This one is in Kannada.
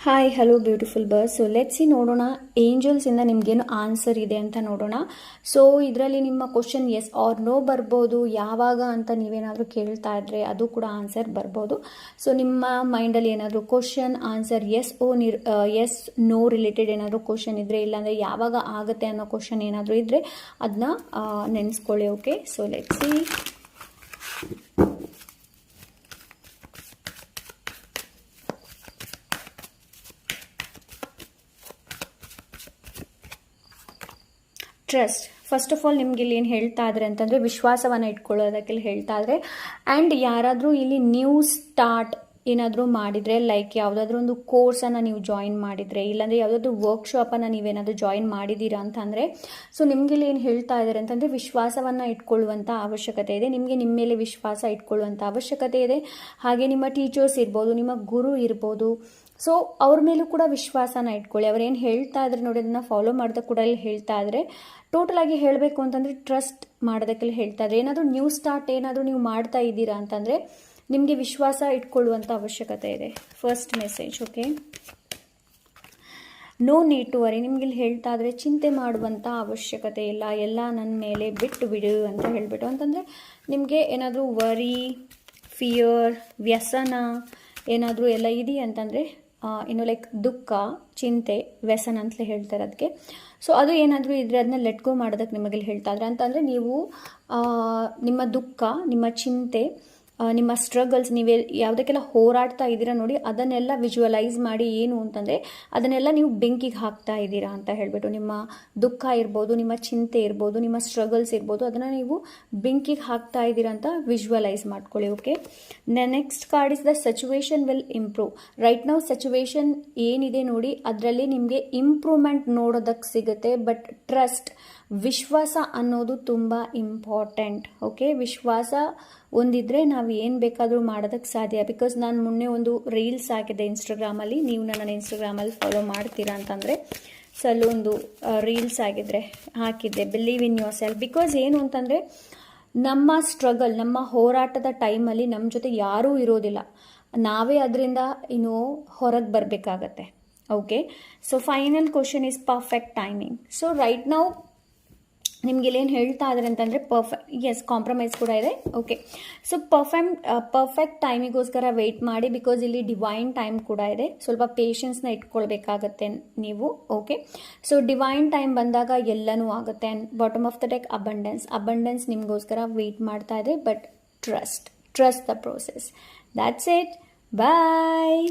ಹಾಯ್ ಹಲೋ ಬ್ಯೂಟಿಫುಲ್ ಬರ್ಸ್. ಸೊ ಲೆಟ್ಸ್ ಸಿ ನೋಡೋಣ ಏಂಜಲ್ಸಿಂದ ನಿಮಗೇನು ಆನ್ಸರ್ ಇದೆ ಅಂತ ನೋಡೋಣ. ಸೊ ಇದರಲ್ಲಿ ನಿಮ್ಮ ಕ್ವಶನ್ ಎಸ್ ಆರ್ ನೋ ಬರ್ಬೋದು. ಯಾವಾಗ ಅಂತ ನೀವೇನಾದರೂ ಕೇಳ್ತಾ ಇದ್ರೆ ಅದು ಕೂಡ ಆನ್ಸರ್ ಬರ್ಬೋದು. ಸೊ ನಿಮ್ಮ ಮೈಂಡಲ್ಲಿ ಏನಾದರೂ question answer yes no related ಏನಾದರೂ ಕ್ವಶನ್ ಇದ್ದರೆ, ಇಲ್ಲಾಂದರೆ ಯಾವಾಗ ಆಗುತ್ತೆ ಅನ್ನೋ ಕ್ವಶನ್ ಏನಾದರೂ ಇದ್ದರೆ ಅದನ್ನ ನೆನೆಸ್ಕೊಳ್ಳಿ. Okay, so let's see. Trust. First of all ನಿಮ್ಗೆ ಇಲ್ಲಿ ಏನು ಹೇಳ್ತಾ ಇದ್ರೆ ಅಂತಂದರೆ ವಿಶ್ವಾಸವನ್ನು ಇಟ್ಕೊಳ್ಳೋದಕ್ಕೆ ಹೇಳ್ತಾ ಇದ್ರೆ. ಆ್ಯಂಡ್ ಯಾರಾದರೂ ಇಲ್ಲಿ ನ್ಯೂ ಸ್ಟಾರ್ಟ್ ಏನಾದರೂ ಮಾಡಿದರೆ, ಲೈಕ್ ಯಾವುದಾದ್ರೂ ಒಂದು ಕೋರ್ಸನ್ನು ನೀವು ಜಾಯಿನ್ ಮಾಡಿದರೆ, ಇಲ್ಲಾಂದರೆ ಯಾವುದಾದ್ರೂ ವರ್ಕ್ಶಾಪನ್ನು ನೀವೇನಾದರೂ ಜಾಯಿನ್ ಮಾಡಿದ್ದೀರಾ ಅಂತಂದರೆ, ಸೊ ನಿಮಗೆ ಇಲ್ಲಿ ಏನು ಹೇಳ್ತಾ ಇದ್ದಾರೆ ಅಂತಂದರೆ ವಿಶ್ವಾಸವನ್ನು ಇಟ್ಕೊಳ್ಳುವಂಥ ಅವಶ್ಯಕತೆ ಇದೆ. ನಿಮಗೆ ನಿಮ್ಮ ಮೇಲೆ ವಿಶ್ವಾಸ ಇಟ್ಕೊಳ್ಳುವಂಥ ಅವಶ್ಯಕತೆ ಇದೆ. ಹಾಗೆ ನಿಮ್ಮ ಟೀಚರ್ಸ್ ಇರ್ಬೋದು, ನಿಮ್ಮ ಗುರು ಇರ್ಬೋದು, ಸೊ ಅವ್ರ ಮೇಲೂ ಕೂಡ ವಿಶ್ವಾಸನ ಇಟ್ಕೊಳ್ಳಿ. ಅವ್ರೇನು ಹೇಳ್ತಾ ಇದ್ರೆ ನೋಡಿ ಅದನ್ನು ಫಾಲೋ ಮಾಡೋದಕ್ಕೆ ಕೂಡ ಇಲ್ಲಿ ಹೇಳ್ತಾ ಇದ್ರೆ. ಟೋಟಲ್ ಆಗಿ ಹೇಳಬೇಕು ಅಂತಂದರೆ ಟ್ರಸ್ಟ್ ಮಾಡೋದಕ್ಕೆ ಹೇಳ್ತಾ ಇದ್ರೆ. ಏನಾದರೂ ನ್ಯೂ ಸ್ಟಾರ್ಟ್ ಏನಾದರೂ ನೀವು ಮಾಡ್ತಾ ಇದ್ದೀರಾ ಅಂತಂದರೆ ನಿಮಗೆ ವಿಶ್ವಾಸ ಇಟ್ಕೊಳ್ಳುವಂಥ ಅವಶ್ಯಕತೆ ಇದೆ. First message. Okay, no need to worry. ನಿಮ್ಗೆ ಇಲ್ಲಿ ಹೇಳ್ತಾ ಇದ್ರೆ ಚಿಂತೆ ಮಾಡುವಂಥ ಅವಶ್ಯಕತೆ ಇಲ್ಲ, ಎಲ್ಲ ನನ್ನ ಮೇಲೆ ಬಿಟ್ಟು ಬಿಡು ಅಂತ ಹೇಳಿಬಿಟ್ಟು. ಅಂತಂದರೆ ನಿಮಗೆ ಏನಾದರೂ ವರಿ, ಫಿಯರ್, ವ್ಯಸನ ಏನಾದರೂ ಎಲ್ಲ ಇದೆಯಾ ಅಂತಂದರೆ ಇನ್ನು ಲೈಕ್ ದುಃಖ, ಚಿಂತೆ, ವ್ಯಸನ ಅಂತಲೇ ಹೇಳ್ತಾರೆ ಅದಕ್ಕೆ. ಸೊ ಅದು ಏನಾದರೂ ಇದ್ದರೆ ಅದನ್ನ ಲೆಟ್ ಗೋ ಮಾಡೋದಕ್ಕೆ ನಿಮಗೆ ಹೇಳ್ತಾ ಇದ್ರೆ. ಅಂತಂದರೆ ನೀವು ನಿಮ್ಮ ದುಃಖ, ನಿಮ್ಮ ಚಿಂತೆ, ನಿಮ್ಮ ಸ್ಟ್ರಗಲ್ಸ್, ನೀವೇ ಯಾವುದಕ್ಕೆಲ್ಲ ಹೋರಾಡ್ತಾ ಇದ್ದೀರಾ ನೋಡಿ ಅದನ್ನೆಲ್ಲ ವಿಜುವಲೈಸ್ ಮಾಡಿ. ಏನು ಅಂತಂದರೆ ಅದನ್ನೆಲ್ಲ ನೀವು ಬೆಂಕಿಗೆ ಹಾಕ್ತಾ ಇದ್ದೀರಾ ಅಂತ ಹೇಳಿಬಿಟ್ಟು. ನಿಮ್ಮ ದುಃಖ ಇರ್ಬೋದು, ನಿಮ್ಮ ಚಿಂತೆ ಇರ್ಬೋದು, ನಿಮ್ಮ ಸ್ಟ್ರಗಲ್ಸ್ ಇರ್ಬೋದು, ಅದನ್ನು ನೀವು ಬೆಂಕಿಗೆ ಹಾಕ್ತಾ ಇದ್ದೀರಾ ಅಂತ ವಿಜುವಲೈಸ್ ಮಾಡ್ಕೊಳ್ಳಿ. Okay, next card is the situation will improve. Right ನಾವು ಸಿಚುವೇಶನ್ ಏನಿದೆ ನೋಡಿ ಅದರಲ್ಲಿ ನಿಮಗೆ ಇಂಪ್ರೂವ್ಮೆಂಟ್ ನೋಡೋದಕ್ಕೆ ಸಿಗುತ್ತೆ. ಬಟ್ ಟ್ರಸ್ಟ್, ವಿಶ್ವಾಸ ಅನ್ನೋದು ತುಂಬ ಇಂಪಾರ್ಟೆಂಟ್. ಓಕೆ, ವಿಶ್ವಾಸ ಒಂದಿದ್ರೆ ನಾವು ಏನು ಬೇಕಾದರೂ ಮಾಡೋದಕ್ಕೆ ಸಾಧ್ಯ. ಬಿಕಾಸ್ ನಾನು ಮೊನ್ನೆ ಒಂದು ರೀಲ್ಸ್ ಹಾಕಿದ್ದೆ ಇನ್ಸ್ಟಾಗ್ರಾಮಲ್ಲಿ, ನೀವು ನನ್ನ ಇನ್ಸ್ಟಾಗ್ರಾಮಲ್ಲಿ ಫಾಲೋ ಮಾಡ್ತೀರಾ ಅಂತಂದರೆ, ಸೊ ಅಲ್ಲೊಂದು ರೀಲ್ಸ್ ಹಾಕಿದ್ದೆ, believe in your self. Because ಏನು ಅಂತಂದರೆ ನಮ್ಮ ಸ್ಟ್ರಗಲ್, ನಮ್ಮ ಹೋರಾಟದ ಟೈಮಲ್ಲಿ ನಮ್ಮ ಜೊತೆ ಯಾರೂ ಇರೋದಿಲ್ಲ, ನಾವೇ ಅದರಿಂದ ಇನ್ನು ಹೊರಗೆ ಬರಬೇಕಾಗತ್ತೆ. Okay, so final question is perfect timing. So right ನಾವು ನಿಮ್ಗೆ ಏನು ಹೇಳ್ತಾ ಇದ್ದಾರೆ ಅಂತಂದರೆ ಕಾಂಪ್ರಮೈಸ್ ಕೂಡ ಇದೆ. ಓಕೆ, ಸೊ ಪರ್ಫೆಕ್ಟ್ ಟೈಮಿಗೋಸ್ಕರ ವೆಯ್ಟ್ ಮಾಡಿ. ಬಿಕಾಸ್ ಇಲ್ಲಿ ಡಿವೈನ್ ಟೈಮ್ ಕೂಡ ಇದೆ. ಸ್ವಲ್ಪ ಪೇಷನ್ಸ್ನ ಇಟ್ಕೊಳ್ಬೇಕಾಗತ್ತೆ ನೀವು. ಓಕೆ, ಸೊ ಡಿವೈನ್ ಟೈಮ್ ಬಂದಾಗ ಎಲ್ಲನೂ ಆಗುತ್ತೆ. And bottom of the deck abundance ನಿಮಗೋಸ್ಕರ ವೆಯ್ಟ್ ಮಾಡ್ತಾ ಇದೆ. But trust the process. That's it. Bye.